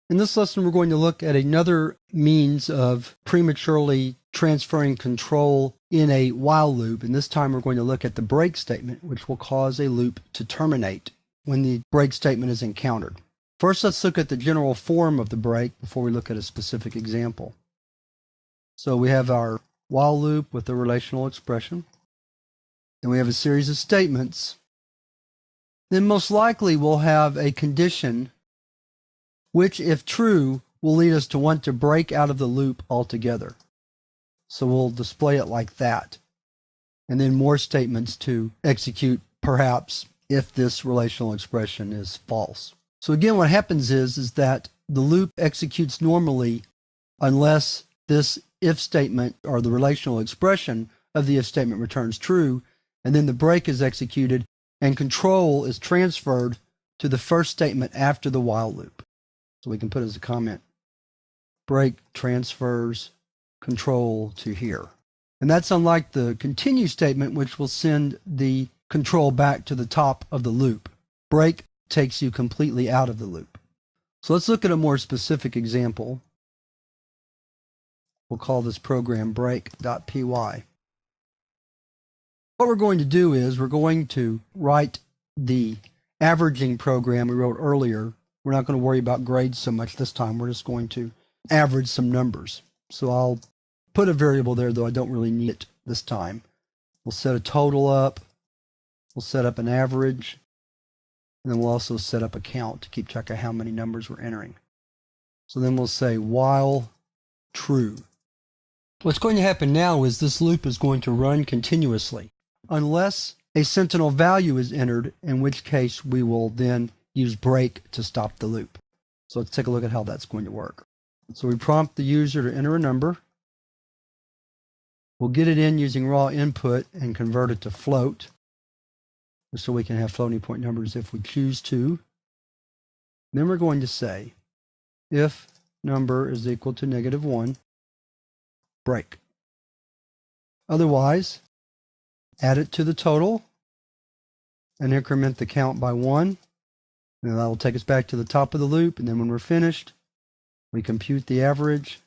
In this lesson, we're going to look at another means of prematurely transferring control in a while loop, and this time we're going to look at the break statement, which will cause a loop to terminate when the break statement is encountered. First, let's look at the general form of the break before we look at a specific example. So we have our while loop with the relational expression. Then we have a series of statements. Then most likely we'll have a condition which, if true, will lead us to want to break out of the loop altogether. So we'll display it like that. And then more statements to execute, perhaps, if this relational expression is false. So again, what happens is that the loop executes normally unless this if statement or the relational expression of the if statement returns true, and then the break is executed and control is transferred to the first statement after the while loop. So we can put as a comment, break transfers control to here. And that's unlike the continue statement, which will send the control back to the top of the loop. Break takes you completely out of the loop. So let's look at a more specific example. We'll call this program break.py. What we're going to do is we're going to write the averaging program we wrote earlier. We're not going to worry about grades so much this time. We're just going to average some numbers. So I'll put a variable there, though I don't really need it this time. We'll set a total up. We'll set up an average. And then we'll also set up a count to keep track of how many numbers we're entering. So then we'll say while true. What's going to happen now is this loop is going to run continuously unless a sentinel value is entered, in which case we will then use break to stop the loop. So let's take a look at how that's going to work. So we prompt the user to enter a number. We'll get it in using raw input and convert it to float, so we can have floating point numbers if we choose to. Then we're going to say if number is equal to -1, break. Otherwise, add it to the total and increment the count by 1. And that will take us back to the top of the loop. And then when we're finished, we compute the average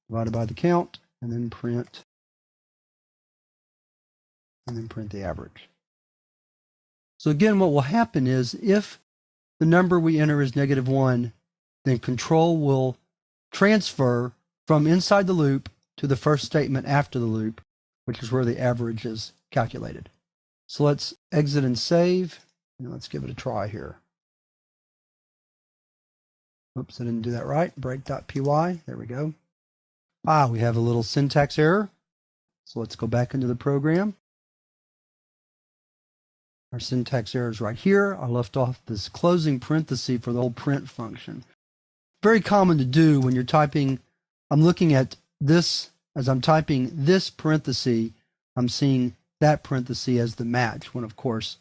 divided by the count and then print the average. So again, what will happen is if the number we enter is -1, then control will transfer from inside the loop to the first statement after the loop, which is where the average is calculated. So let's exit and save. And let's give it a try here. Oops, I didn't do that right. Break.py. There we go. We have a little syntax error. So let's go back into the program. Our syntax error is right here. I left off this closing parenthesis for the whole print function. Very common to do when you're typing. I'm looking at this, as I'm typing this parenthesis, I'm seeing that parenthesis as the match, when of course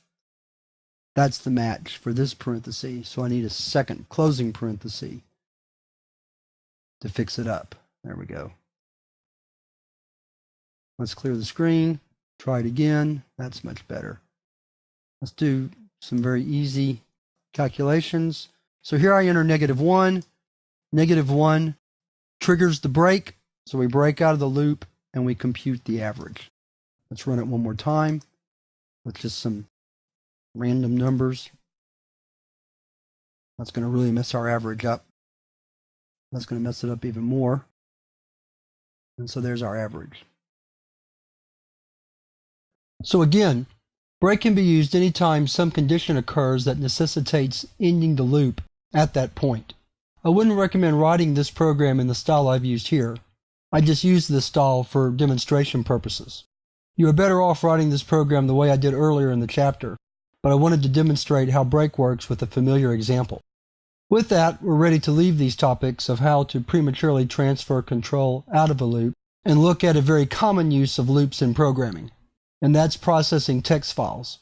that's the match for this parenthesis. So I need a second closing parenthesis to fix it up. There we go. Let's clear the screen. Try it again. That's much better. Let's do some very easy calculations. So here I enter -1. -1 triggers the break. So we break out of the loop and we compute the average. Let's run it one more time with just some random numbers. That's going to really mess our average up. That's going to mess it up even more. And so there's our average. So again, break can be used anytime some condition occurs that necessitates ending the loop at that point. I wouldn't recommend writing this program in the style I've used here. I just used this style for demonstration purposes. You are better off writing this program the way I did earlier in the chapter, but I wanted to demonstrate how break works with a familiar example. With that, we're ready to leave these topics of how to prematurely transfer control out of a loop and look at a very common use of loops in programming, and that's processing text files.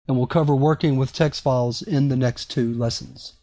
And we'll cover working with text files in the next 2 lessons.